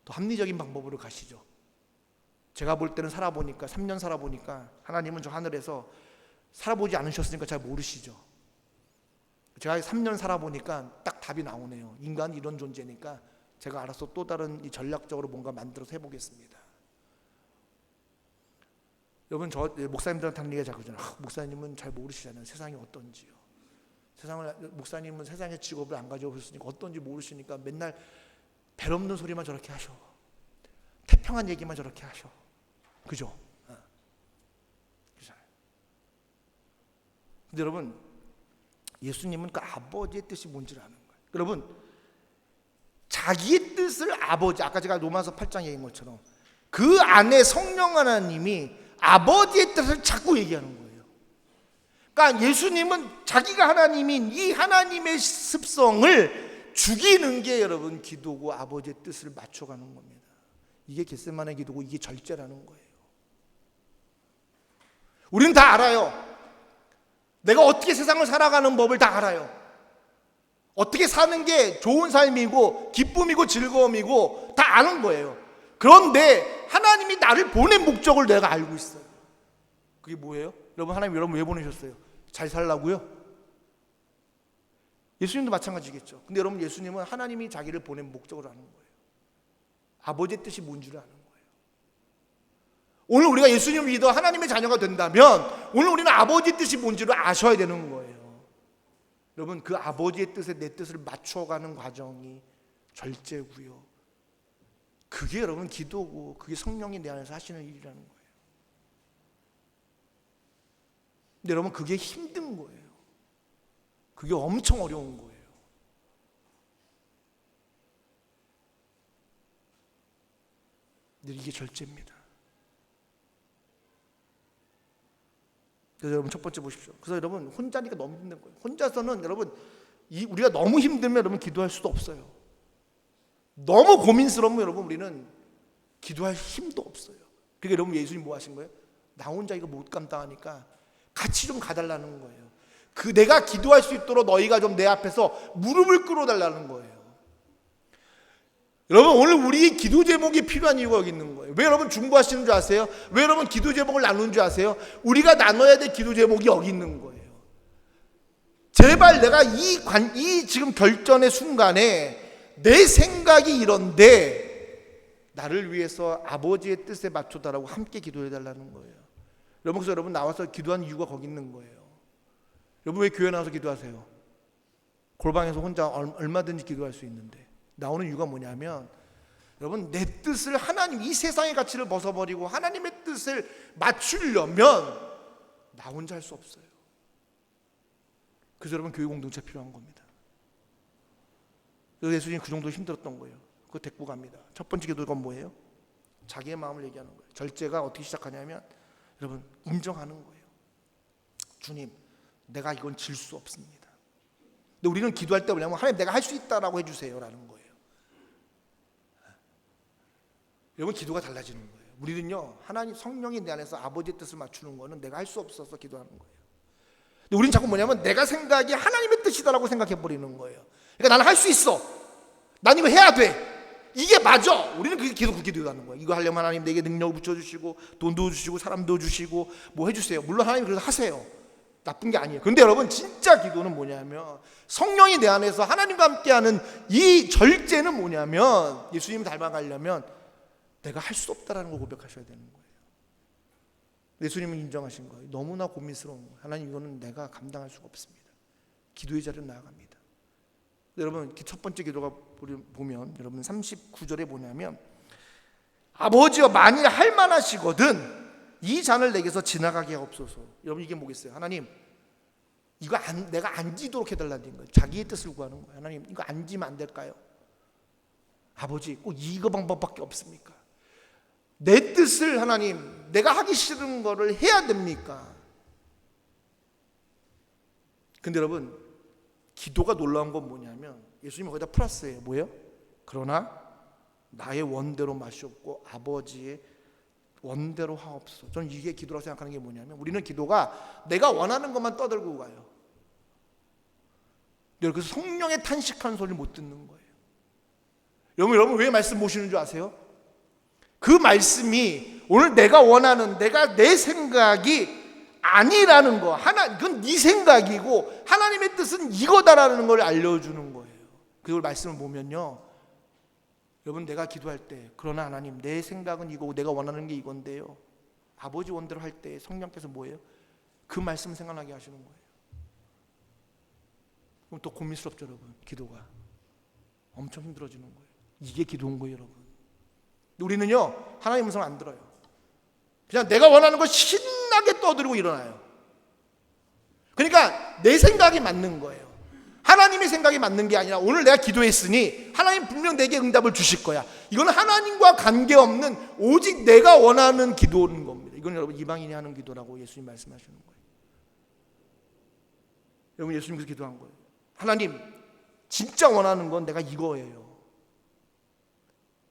더 합리적인 방법으로 가시죠. 제가 볼 때는 3년 살아보니까 하나님은 저 하늘에서 살아보지 않으셨으니까 잘 모르시죠. 제가 3년 살아보니까 딱 답이 나오네요. 인간이 이런 존재니까 제가 알아서 또 다른 전략적으로 뭔가 만들어서 해보겠습니다. 여러분, 저 목사님들한테 하는 얘기가 자꾸잖아요. 목사님은 잘 모르시잖아요. 세상이 어떤지요. 목사님은 세상의 직업을 안 가지고 있으니까 어떤지 모르시니까 맨날 별 없는 소리만 저렇게 하셔. 태평한 얘기만 저렇게 하셔. 그죠? 근데 여러분, 예수님은 그 아버지의 뜻이 뭔지를 아는 거예요. 여러분, 자기의 뜻을 아버지, 아까 제가 로마서 8장 얘기한 것처럼 그 안에 성령 하나님이 아버지의 뜻을 자꾸 얘기하는 거예요. 그러니까 예수님은 자기가 하나님인 이 하나님의 습성을 죽이는 게 여러분 기도고 아버지의 뜻을 맞춰가는 겁니다. 이게 겟세마네 기도고 이게 절제라는 거예요. 우리는 다 알아요. 내가 어떻게 세상을 살아가는 법을 다 알아요. 어떻게 사는 게 좋은 삶이고 기쁨이고 즐거움이고 다 아는 거예요. 그런데 하나님이 나를 보낸 목적을 내가 알고 있어요. 그게 뭐예요? 여러분, 하나님 여러분 왜 보내셨어요? 잘 살라고요? 예수님도 마찬가지겠죠. 근데 여러분, 예수님은 하나님이 자기를 보낸 목적을 아는 거예요. 아버지의 뜻이 뭔지를 아는 거예요. 오늘 우리가 예수님을 믿어 하나님의 자녀가 된다면 오늘 우리는 아버지의 뜻이 뭔지를 아셔야 되는 거예요. 여러분, 그 아버지의 뜻에 내 뜻을 맞춰가는 과정이 절제고요. 그게 여러분 기도고 그게 성령이 내 안에서 하시는 일이라는 거예요. 근데 여러분, 그게 힘든 거예요. 그게 엄청 어려운 거예요. 근데 이게 절제입니다. 그래서 여러분 첫 번째 보십시오. 그래서 여러분 혼자니까 너무 힘든 거예요. 혼자서는 여러분 우리가 너무 힘들면 여러분 기도할 수도 없어요. 너무 고민스러우면 여러분 우리는 기도할 힘도 없어요. 그러니까 여러분 예수님 뭐 하신 거예요? 나 혼자 이거 못 감당하니까 같이 좀 가달라는 거예요. 그 내가 기도할 수 있도록 너희가 좀 내 앞에서 무릎을 꿇어달라는 거예요. 여러분, 오늘 우리 기도 제목이 필요한 이유가 여기 있는 거예요. 왜 여러분 중보하시는 줄 아세요? 왜 여러분 기도 제목을 나누는 줄 아세요? 우리가 나눠야 될 기도 제목이 여기 있는 거예요. 제발 내가 이 지금 결전의 순간에 내 생각이 이런데 나를 위해서 아버지의 뜻에 맞춰달라고 함께 기도해달라는 거예요. 여러분, 그래서 여러분 나와서 기도하는 이유가 거기 있는 거예요. 여러분 왜 교회 나와서 기도하세요? 골방에서 혼자 얼마든지 기도할 수 있는데 나오는 이유가 뭐냐면 여러분, 내 뜻을 하나님, 이 세상의 가치를 벗어버리고 하나님의 뜻을 맞추려면 나 혼자 할 수 없어요. 그래서 여러분 교회 공동체 필요한 겁니다. 그래서 예수님이 그 정도 힘들었던 거예요. 그거 데리고 갑니다. 첫 번째 기도가 뭐예요? 자기의 마음을 얘기하는 거예요. 절제가 어떻게 시작하냐면 여러분 인정하는 거예요. 주님, 내가 이건 질 수 없습니다. 근데 우리는 기도할 때 뭐냐면 하나님 내가 할 수 있다라고 해주세요 라는 거예요. 여러분 기도가 달라지는 거예요. 우리는요 하나님 성령이 내 안에서 아버지의 뜻을 맞추는 거는 내가 할 수 없어서 기도하는 거예요. 근데 우리는 자꾸 뭐냐면 내가 생각이 하나님의 뜻이다라고 생각해버리는 거예요. 그러니까 나는 할 수 있어. 난 이거 해야 돼. 이게 맞아. 우리는 그게 기도하는 거예요. 이거 하려면 하나님 내게 능력을 붙여주시고 돈도 주시고 사람도 주시고 뭐 해주세요. 물론 하나님 그래서 하세요. 나쁜 게 아니에요. 그런데 여러분 진짜 기도는 뭐냐면 성령이 내 안에서 하나님과 함께하는 이 절제는 뭐냐면 예수님을 닮아가려면 내가 할 수 없다라는 걸 고백하셔야 되는 거예요. 예수님은 인정하신 거예요. 너무나 고민스러운 거예요. 하나님 이거는 내가 감당할 수가 없습니다. 기도의 자리로 나아갑니다. 여러분 첫 번째 기도가 보면 여러분 39절에 뭐냐면 아버지여 만일 할 만하시거든 이 잔을 내게서 지나가게 하옵소서. 여러분 이게 뭐겠어요? 하나님 이거 내가 안 지도록 해달라는 거예요. 자기의 뜻을 구하는 거예요. 하나님 이거 안 지면 안 될까요? 아버지 꼭 이거 방법밖에 없습니까? 내 뜻을 하나님 내가 하기 싫은 거를 해야 됩니까? 근데 여러분 기도가 놀라운 건 뭐냐면 예수님이 거기다 플러스예요. 뭐예요? 그러나 나의 원대로 마시옵고 아버지의 원대로 하옵소서. 저는 이게 기도라고 생각하는 게 뭐냐면 우리는 기도가 내가 원하는 것만 떠들고 가요. 그래서 성령의 탄식하는 소리를 못 듣는 거예요. 여러분 왜 말씀 보시는 줄 아세요? 그 말씀이 오늘 내가 원하는 내가 내 생각이 아니라는 거 그건 네 생각이고 하나님의 뜻은 이거다라는 걸 알려주는 거예요. 그걸 말씀을 보면요 여러분 내가 기도할 때 그러나 하나님 내 생각은 이거고 내가 원하는 게 이건데요 아버지 원대로 할 때 성령께서 뭐예요? 그 말씀 생각나게 하시는 거예요. 그럼 또 고민스럽죠 여러분. 기도가 엄청 힘들어지는 거예요. 이게 기도인 거예요 여러분. 우리는요 하나님 음성 안 들어요. 그냥 내가 원하는 거 신나게 떠들고 일어나요. 그러니까 내 생각이 맞는 거예요. 하나님의 생각이 맞는 게 아니라 오늘 내가 기도했으니 하나님 분명 내게 응답을 주실 거야. 이거는 하나님과 관계없는 오직 내가 원하는 기도인 겁니다. 이건 여러분 이방인이 하는 기도라고 예수님 말씀하시는 거예요. 여러분 예수님께서 기도한 거예요. 하나님 진짜 원하는 건 내가 이거예요.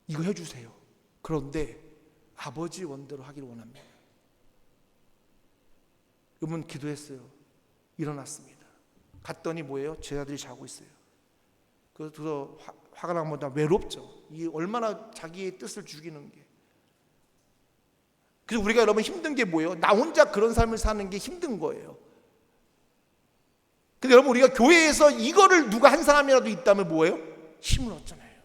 이거 해주세요. 그런데 아버지 원대로 하기를 원합니다. 여러분 기도했어요. 일어났습니다. 갔더니 뭐예요? 제자들이 자고 있어요. 그래서 화가 난 것보다 외롭죠. 이 얼마나 자기의 뜻을 죽이는 게. 그래서 우리가 여러분 힘든 게 뭐예요? 나 혼자 그런 삶을 사는 게 힘든 거예요. 근데 여러분 우리가 교회에서 이거를 누가 한 사람이라도 있다면 뭐예요? 힘을 얻잖아요.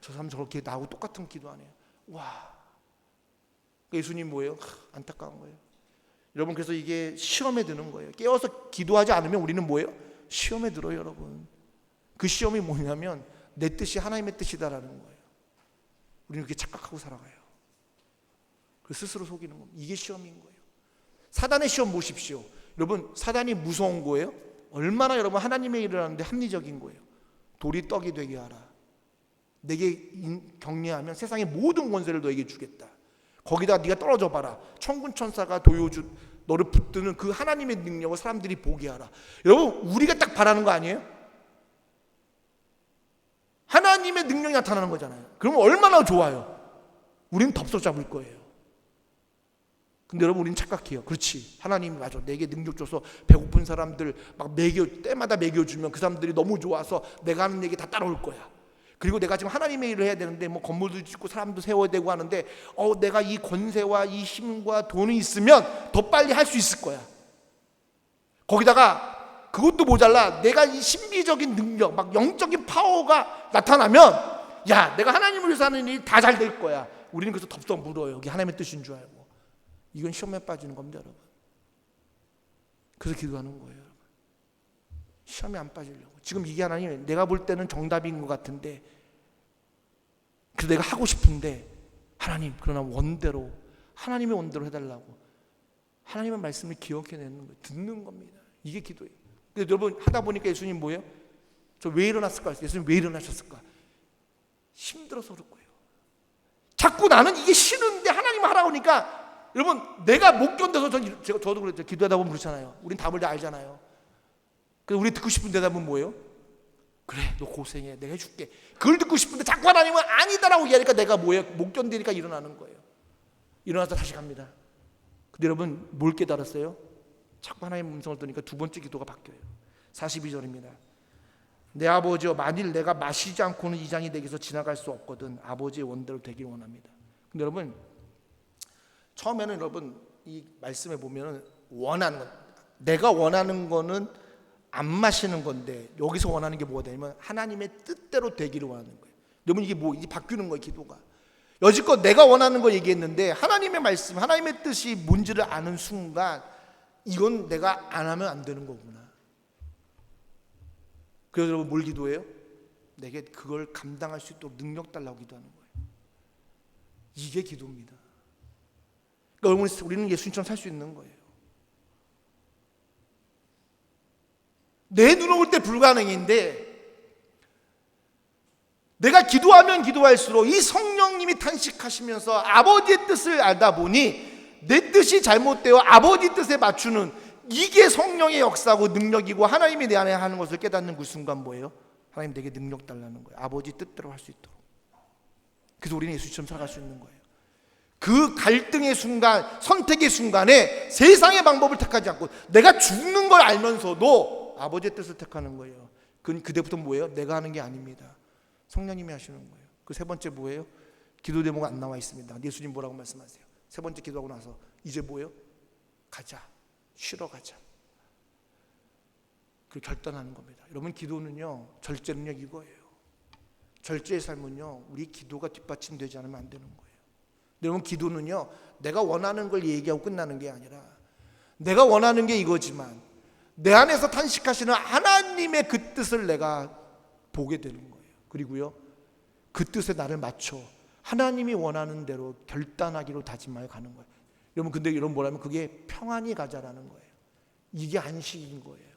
저 사람 저렇게 나하고 똑같은 기도하네요. 와. 예수님 뭐예요? 안타까운 거예요. 여러분 그래서 이게 시험에 드는 거예요. 깨어서 기도하지 않으면 우리는 뭐예요? 시험에 들어요 여러분. 그 시험이 뭐냐면 내 뜻이 하나님의 뜻이다라는 거예요. 우리는 그렇게 착각하고 살아가요. 그 스스로 속이는 겁니다. 이게 시험인 거예요. 사단의 시험 보십시오. 여러분 사단이 무서운 거예요. 얼마나 여러분 하나님의 일을 하는데 합리적인 거예요. 돌이 떡이 되게 하라. 내게 격려하면 세상의 모든 권세를 너에게 주겠다. 거기다 네가 떨어져 봐라. 천군 천사가 도요주 너를 붙드는 그 하나님의 능력을 사람들이 보게 하라. 여러분 우리가 딱 바라는 거 아니에요? 하나님의 능력이 나타나는 거잖아요. 그러면 얼마나 좋아요. 우리는 덥석 잡을 거예요. 근데 여러분 우리는 착각해요. 그렇지, 하나님 맞아, 내게 능력 줘서 배고픈 사람들 막 때마다 먹여주면 그 사람들이 너무 좋아서 내가 하는 얘기 다 따라올 거야. 그리고 내가 지금 하나님의 일을 해야 되는데 뭐 건물도 짓고 사람도 세워야 되고 하는데 내가 이 권세와 이 힘과 돈이 있으면 더 빨리 할 수 있을 거야. 거기다가 그것도 모자라 내가 이 신비적인 능력 막 영적인 파워가 나타나면 야 내가 하나님을 위해서 하는 일이 다 잘 될 거야. 우리는 그래서 덥석 물어요. 이게 하나님의 뜻인 줄 알고. 이건 시험에 빠지는 겁니다 여러분. 그래서 기도하는 거예요 여러분. 시험에 안 빠지려고. 지금 이게 하나님 내가 볼 때는 정답인 것 같은데 그래서 내가 하고 싶은데 하나님 그러나 원대로 하나님의 원대로 해달라고 하나님의 말씀을 기억해내는 거예요. 듣는 겁니다. 이게 기도예요. 근데 여러분 하다 보니까 예수님 뭐예요? 저 왜 일어났을까? 예수님 왜 일어나셨을까? 힘들어서 그럴 거예요. 자꾸 나는 이게 싫은데 하나님 하라고 하니까 여러분 내가 못 견뎌서 저도 그랬죠. 기도하다 보면 그렇잖아요. 우린 답을 다 알잖아요. 그래서 우리 듣고 싶은 대답은 뭐예요? 그래 너 고생해 내가 해줄게. 그걸 듣고 싶은데 자꾸 하나님은 아니다라고 얘기하니까 내가 뭐예요? 못 견디니까 일어나는 거예요. 일어나서 다시 갑니다. 근데 여러분 뭘 깨달았어요? 자꾸 하나님의 음성을 들으니까 두 번째 기도가 바뀌어요. 42절입니다. 내 아버지여 만일 내가 마시지 않고는 이 잔이 내게서 지나갈 수 없거든 아버지의 원대로 되길 원합니다. 근데 여러분 처음에는 여러분 이 말씀에 보면 원하는 건 내가 원하는 거는 안 마시는 건데 여기서 원하는 게 뭐가 되냐면 하나님의 뜻대로 되기를 원하는 거예요. 여러분 이게 이게 바뀌는 거예요. 기도가 여지껏 내가 원하는 거 얘기했는데 하나님의 말씀 하나님의 뜻이 뭔지를 아는 순간 이건 내가 안 하면 안 되는 거구나. 그래서 여러분 뭘 기도해요? 내게 그걸 감당할 수 있도록 능력 달라고 기도하는 거예요. 이게 기도입니다. 그러니까 여러분 우리는 예수님처럼 살 수 있는 거예요. 내 눈에 올 때 불가능인데 내가 기도하면 기도할수록 이 성령님이 탄식하시면서 아버지의 뜻을 알다 보니 내 뜻이 잘못되어 아버지 뜻에 맞추는 이게 성령의 역사고 능력이고 하나님이 내 안에 하는 것을 깨닫는 그 순간 뭐예요? 하나님 내게 능력 달라는 거예요. 아버지 뜻대로 할 수 있도록. 그래서 우리는 예수처럼 살아갈 수 있는 거예요. 그 갈등의 순간, 선택의 순간에 세상의 방법을 택하지 않고 내가 죽는 걸 알면서도 아버지의 뜻을 택하는 거예요. 그때부터 뭐예요? 내가 하는 게 아닙니다. 성령님이 하시는 거예요. 그 세 번째 뭐예요? 기도 제목 안 나와 있습니다. 예수님 뭐라고 말씀하세요? 세 번째 기도하고 나서 이제 뭐예요? 가자. 쉬러 가자. 그 결단하는 겁니다. 여러분 기도는요. 절제는요 이거예요. 절제의 삶은요. 우리 기도가 뒷받침되지 않으면 안 되는 거예요. 여러분 기도는요. 내가 원하는 걸 얘기하고 끝나는 게 아니라 내가 원하는 게 이거지만 내 안에서 탄식하시는 하나님의 그 뜻을 내가 보게 되는 거예요. 그리고요. 그 뜻에 나를 맞춰 하나님이 원하는 대로 결단하기로 다짐하여 가는 거예요. 여러분 근데 이런 뭐라면 그게 평안히 가자라는 거예요. 이게 안식인 거예요.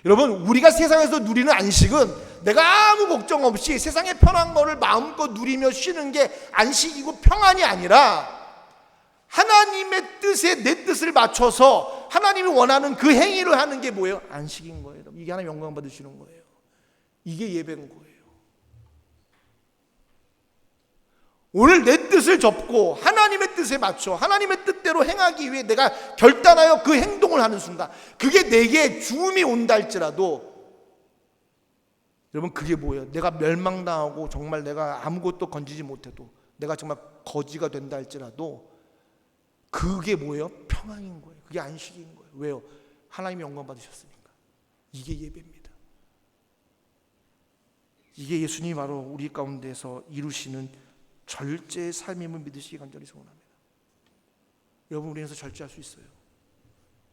여러분, 우리가 세상에서 누리는 안식은 내가 아무 걱정 없이 세상의 편한 거를 마음껏 누리며 쉬는 게 안식이고 평안이 아니라 하나님의 뜻에 내 뜻을 맞춰서 하나님이 원하는 그 행위를 하는 게 뭐예요? 안식인 거예요. 이게 하나님 영광 받으시는 거예요. 이게 예배인 거예요. 오늘 내 뜻을 접고 하나님의 뜻에 맞춰 하나님의 뜻대로 행하기 위해 내가 결단하여 그 행동을 하는 순간, 그게 내게 죽음이 온다 할지라도, 여러분, 그게 뭐예요? 내가 멸망당하고 정말 내가 아무것도 건지지 못해도 내가 정말 거지가 된다 할지라도 그게 뭐예요? 평안인 거예요. 그게 안식인 거예요. 왜요? 하나님이 영광 받으셨으니까. 이게 예배입니다. 이게 예수님이 바로 우리 가운데서 이루시는 절제의 삶임을 믿으시기 간절히 소원합니다. 여러분, 우리에서 절제할 수 있어요.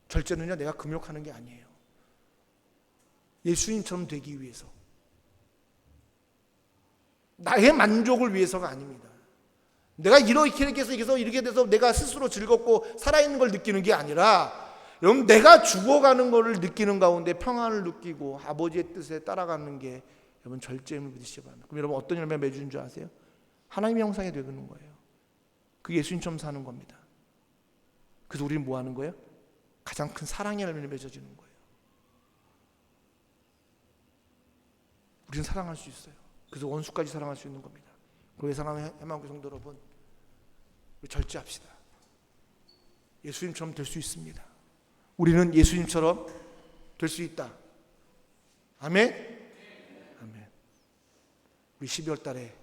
절제는요, 내가 금욕하는 게 아니에요. 예수님처럼 되기 위해서, 나의 만족을 위해서가 아닙니다. 내가 이렇게 돼서 내가 스스로 즐겁고 살아있는 걸 느끼는 게 아니라, 여러분, 내가 죽어가는 것을 느끼는 가운데 평안을 느끼고 아버지의 뜻에 따라가는 게 여러분 절제임을 믿으시기 바랍니다. 그럼 여러분, 어떤 열매 맺는 줄 아세요? 하나님의 형상이 되는 거예요. 그게 예수님처럼 사는 겁니다. 그래서 우리는 뭐 하는 거예요? 가장 큰 사랑의 열매를 맺어지는 거예요. 우리는 사랑할 수 있어요. 그래서 원수까지 사랑할 수 있는 겁니다. 그래서 사랑하는 해망교 성도 여러분, 우리 절제합시다. 예수님처럼 될 수 있습니다. 우리는 예수님처럼 될 수 있다. 아멘? 아멘. 우리 12월 달에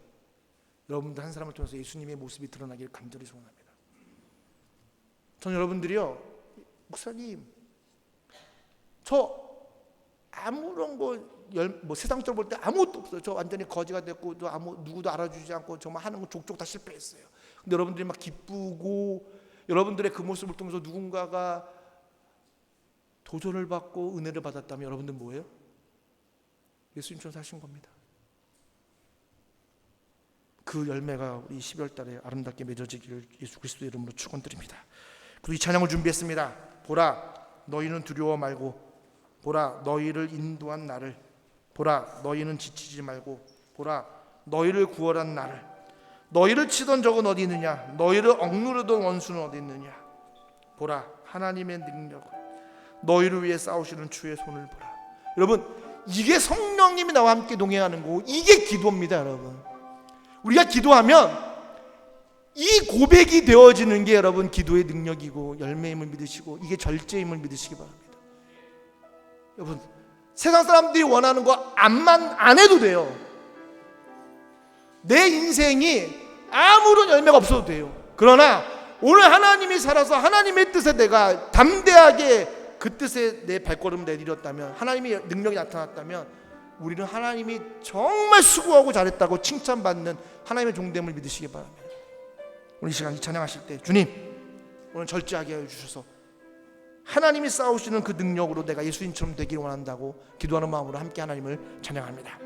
여러분들 한 사람을 통해서 예수님의 모습이 드러나길 간절히 소원합니다. 저는 여러분들이요, 목사님, 저 아무런 뭐 세상적으로 볼 때 아무것도 없어요. 저 완전히 거지가 됐고, 또 누구도 알아주지 않고 정말 하는 거 족족 다 실패했어요. 근데 여러분들이 막 기쁘고, 여러분들의 그 모습을 통해서 누군가가 도전을 받고 은혜를 받았다면 여러분들 뭐예요? 예수님처럼 사신 겁니다. 그 열매가 우리 12월 달에 아름답게 맺어지기를 예수 그리스도의 이름으로 축원드립니다. 그리고 이 찬양을 준비했습니다. 보라, 너희는 두려워 말고, 보라, 너희를 인도한 나를, 보라, 너희는 지치지 말고, 보라, 너희를 구원한 나를. 너희를 치던 적은 어디 있느냐? 너희를 억누르던 원수는 어디 있느냐? 보라, 하나님의 능력을, 너희를 위해 싸우시는 주의 손을 보라. 여러분, 이게 성령님이 나와 함께 동행하는 거고, 이게 기도입니다. 여러분, 우리가 기도하면 이 고백이 되어지는 게 여러분 기도의 능력이고 열매임을 믿으시고, 이게 절제임을 믿으시기 바랍니다. 여러분, 세상 사람들이 원하는 거 안 해도 돼요. 내 인생이 아무런 열매가 없어도 돼요. 그러나 오늘 하나님이 살아서 하나님의 뜻에 내가 담대하게 그 뜻에 내 발걸음을 내디뎠다면, 하나님의 능력이 나타났다면, 우리는 하나님이 정말 수고하고 잘했다고 칭찬받는 하나님의 종됨을 믿으시기 바랍니다. 오늘 이 시간 찬양하실 때, 주님, 오늘 절제하게 해주셔서 하나님이 싸우시는 그 능력으로 내가 예수님처럼 되기를 원한다고 기도하는 마음으로 함께 하나님을 찬양합니다.